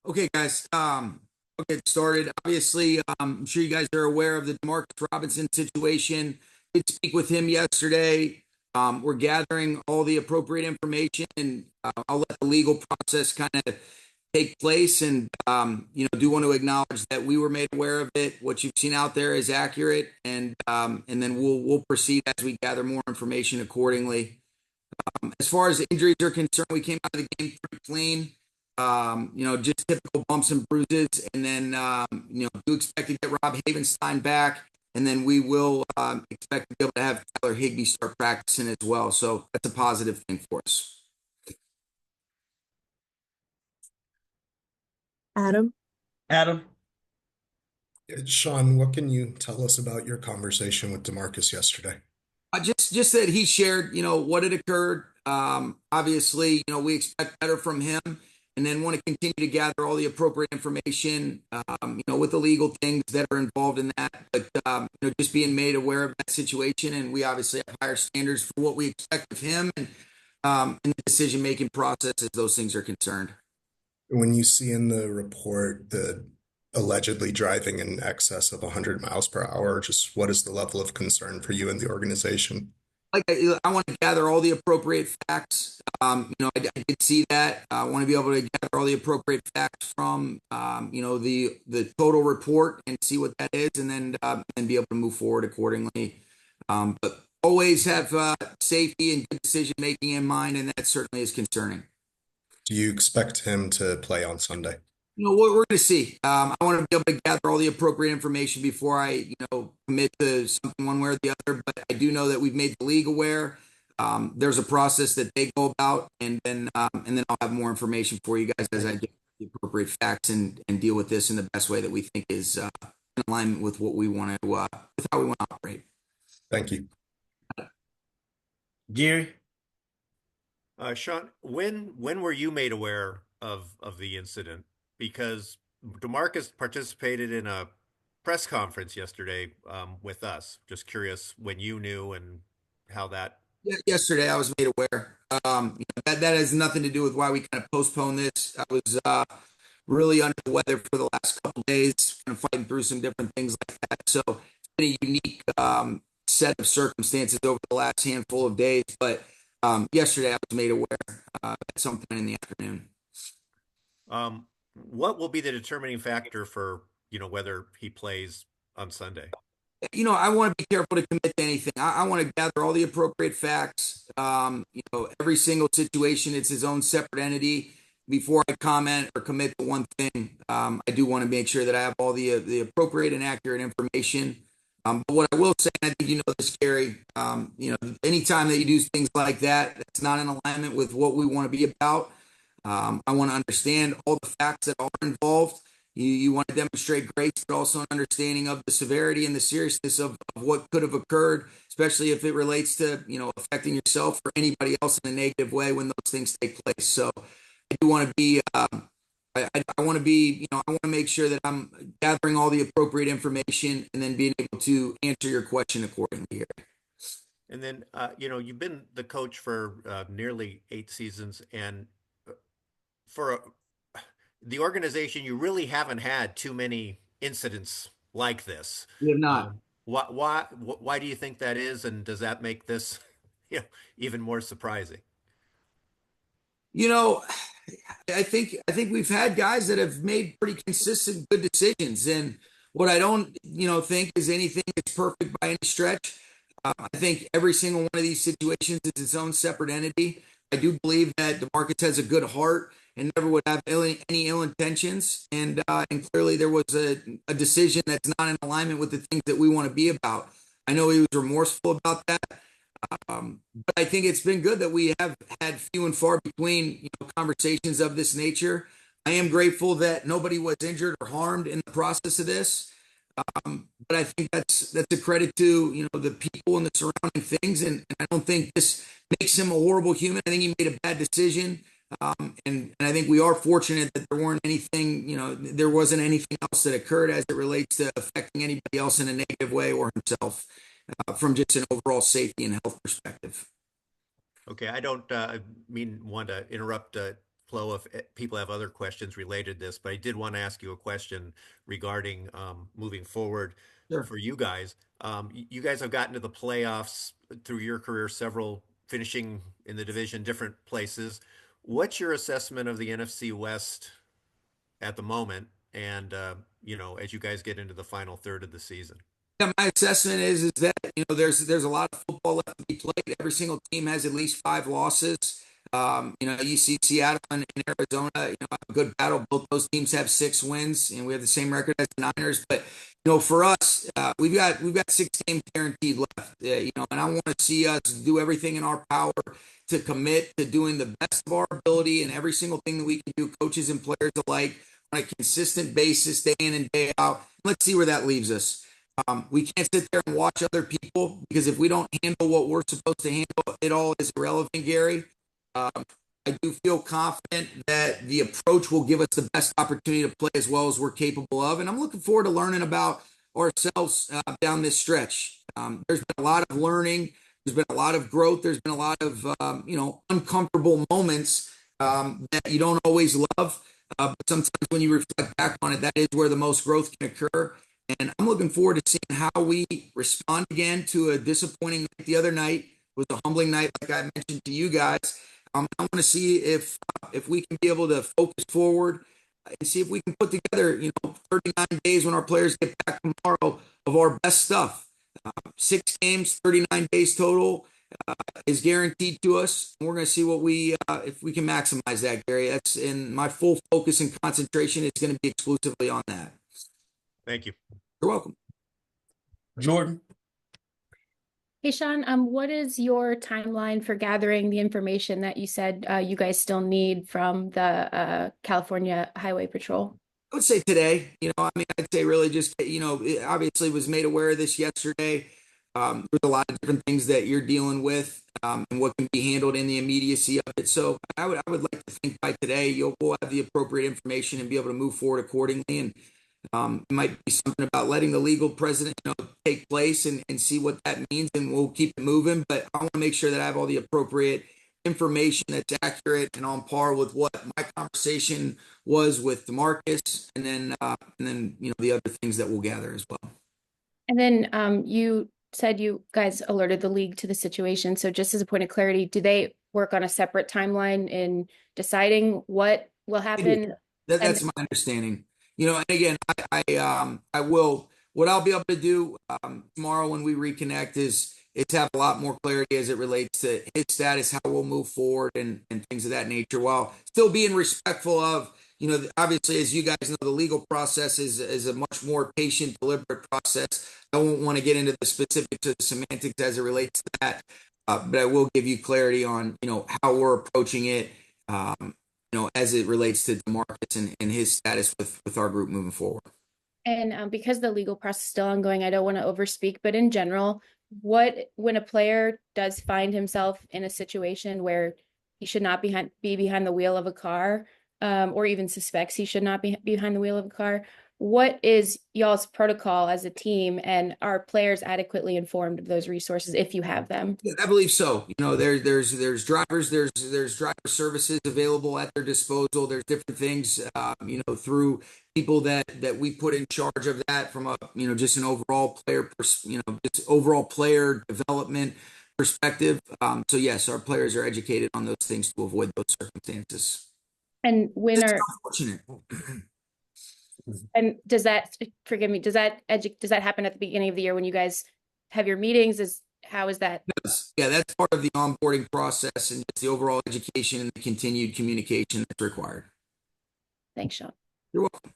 Okay, guys. I'll get started. Obviously, I'm sure you guys are aware of the Demarcus Robinson situation. Did speak with him yesterday. We're gathering all the appropriate information, and I'll let the legal process kind of take place. And do want to acknowledge that we were made aware of it. What you've seen out there is accurate, and then we'll proceed as we gather more information accordingly. As far as injuries are concerned, we came out of the game pretty clean. Just typical bumps and bruises, and then do expect to get Rob Havenstein back, and then we will expect to be able to have Tyler Higbee start practicing as well. So that's a positive thing for us. Adam? Adam? Sean, what can you tell us about your conversation with Demarcus yesterday? Just that he shared, what had occurred. Obviously, we expect better from him, and then want to continue to gather all the appropriate information, with the legal things that are involved in that. But just being made aware of that situation, and we obviously have higher standards for what we expect of him, and in the decision-making process as those things are concerned. When you see in the report the allegedly driving in excess of 100 miles per hour, just what is the level of concern for you and the organization? I want to gather all the appropriate facts. I did see that. I want to be able to gather all the appropriate facts from, the total report and see what that is, and then be able to move forward accordingly. But always have safety and good decision making in mind, and that certainly is concerning. Do you expect him to play on Sunday? What we're going to see. I want to be able to gather all the appropriate information before I, commit to something one way or the other. But I do know that we've made the league aware. There's a process that they go about, and then I'll have more information for you guys as I get the appropriate facts and deal with this in the best way that we think is in alignment with what we want to, with how we want to operate. Thank you. Gary? Sean, when were you made aware of the incident? Because Demarcus participated in a press conference yesterday with us. Just curious when you knew and how that. Yeah, yesterday I was made aware. That has nothing to do with why we kind of postponed this. I was really under the weather for the last couple of days, kind of fighting through some different things like that. So it's been a unique set of circumstances over the last handful of days. But yesterday I was made aware at some point in the afternoon. What will be the determining factor for whether he plays on Sunday? I want to be careful to commit to anything. I want to gather all the appropriate facts. Every single situation, it's his own separate entity. Before I comment or commit to one thing, I do want to make sure that I have all the appropriate and accurate information. But what I will say, and I think you know this, Gary, anytime that you do things like that, that's not in alignment with what we want to be about. I want to understand all the facts that are involved. You want to demonstrate grace, but also an understanding of the severity and the seriousness of what could have occurred, especially if it relates to, affecting yourself or anybody else in a negative way when those things take place. So I do want to be, I want to be, I want to make sure that I'm gathering all the appropriate information and then being able to answer your question accordingly here. And then, you've been the coach for nearly 8 seasons, and for the organization, you really haven't had too many incidents like this. We have not. Why do you think that is, and does that make this, even more surprising? I think we've had guys that have made pretty consistent good decisions, and what I don't think is anything that's perfect by any stretch. I think every single one of these situations is its own separate entity. I do believe that DeMarcus has a good heart and never would have any ill intentions. And clearly there was a decision that's not in alignment with the things that we want to be about. I know he was remorseful about that. But I think it's been good that we have had few and far between conversations of this nature. I am grateful that nobody was injured or harmed in the process of this. But I think that's a credit to the people and the surrounding things, and I don't think this makes him a horrible human. I think he made a bad decision, and I think we are fortunate that there wasn't anything else that occurred as it relates to affecting anybody else in a negative way or himself, from just an overall safety and health perspective. Okay, I don't want to interrupt flow if people have other questions related to this, but I did want to ask you a question regarding moving forward Sure. for you guys. You guys have gotten to the playoffs through your career, several finishing in the division, different places. What's your assessment of the NFC West at the moment? And as you guys get into the final third of the season. Yeah, my assessment is that there's a lot of football left to be played. Every single team has at least 5 losses. You see Seattle and Arizona, have a good battle. Both those teams have 6 wins, and we have the same record as the Niners. But for us, we've got 6 games guaranteed left. And I want to see us do everything in our power to commit to doing the best of our ability and every single thing that we can do, coaches and players alike, on a consistent basis, day in and day out. Let's see where that leaves us. We can't sit there and watch other people, because if we don't handle what we're supposed to handle, it all is irrelevant, Gary. I do feel confident that the approach will give us the best opportunity to play as well as we're capable of. And I'm looking forward to learning about ourselves down this stretch. There's been a lot of learning. There's been a lot of growth. There's been a lot of, uncomfortable moments that you don't always love. But sometimes when you reflect back on it, that is where the most growth can occur. And I'm looking forward to seeing how we respond again to a disappointing night the other night. It was a humbling night, like I mentioned to you guys. I want to see if we can be able to focus forward and see if we can put together, 39 days when our players get back tomorrow, of our best stuff. 6 games, 39 days total is guaranteed to us. And we're going to see if we can maximize that, Gary. That's in my full focus and concentration is going to be exclusively on that. Thank you. You're welcome. Jordan. Hey, Sean, what is your timeline for gathering the information that you said you guys still need from the California Highway Patrol? I would say today. I'd say really just, it obviously was made aware of this yesterday. There's a lot of different things that you're dealing with and what can be handled in the immediacy of it. So I would like to think by today we'll have the appropriate information and be able to move forward accordingly. And it might be something about letting the legal precedent take place and see what that means, and we'll keep it moving. But I want to make sure that I have all the appropriate information that's accurate and on par with what my conversation was with Demarcus, and then the other things that we'll gather as well. And then you said you guys alerted the league to the situation. So just as a point of clarity, do they work on a separate timeline in deciding what will happen? That's my understanding. And again, I will. What I'll be able to do tomorrow when we reconnect is have a lot more clarity as it relates to his status, how we'll move forward, and things of that nature, while still being respectful of, obviously, as you guys know, the legal process is a much more patient, deliberate process. I won't want to get into the specifics of the semantics as it relates to that, but I will give you clarity on, how we're approaching it, as it relates to Demarcus and his status with our group moving forward. And because the legal process is still ongoing, I don't want to overspeak, but in general, when a player does find himself in a situation where he should not be behind the wheel of a car, or even suspects he should not be behind the wheel of a car, what is y'all's protocol as a team, and are players adequately informed of those resources if you have them? Yeah, I believe so. There's drivers, there's driver services available at their disposal. There's different things, through people that we put in charge of that from a, just an overall player, just overall player development perspective. So yes, our players are educated on those things to avoid those circumstances. And unfortunate. And does that happen at the beginning of the year when you guys have your meetings? How is that? Yeah, that's part of the onboarding process and just the overall education and the continued communication that's required. Thanks, Sean. You're welcome.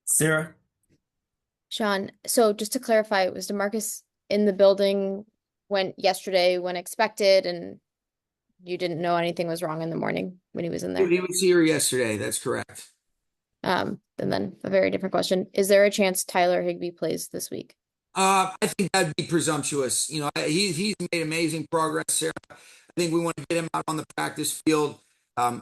Sarah. Sean, so just to clarify, was Demarcus in the building yesterday when expected, and you didn't know anything was wrong in the morning when he was in there? He was here yesterday. That's correct. And then a very different question. Is there a chance Tyler Higbee plays this week? I think that'd be presumptuous. He's made amazing progress, Sarah. I think we want to get him out on the practice field.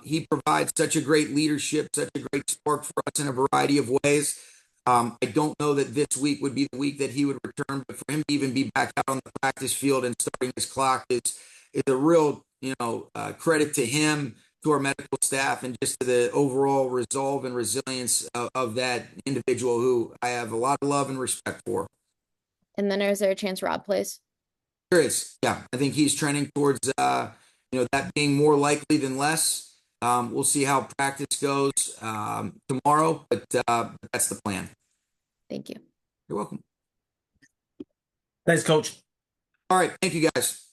He provides such a great leadership, such a great spark for us in a variety of ways. I don't know that this week would be the week that he would return, but for him to even be back out on the practice field and starting his clock is a real, credit to him, to our medical staff and just to the overall resolve and resilience of that individual who I have a lot of love and respect for. And then is there a chance Rob plays? There is. Yeah. I think he's trending towards, that being more likely than less. We'll see how practice goes tomorrow, but that's the plan. Thank you. You're welcome. Thanks, Coach. All right. Thank you, guys.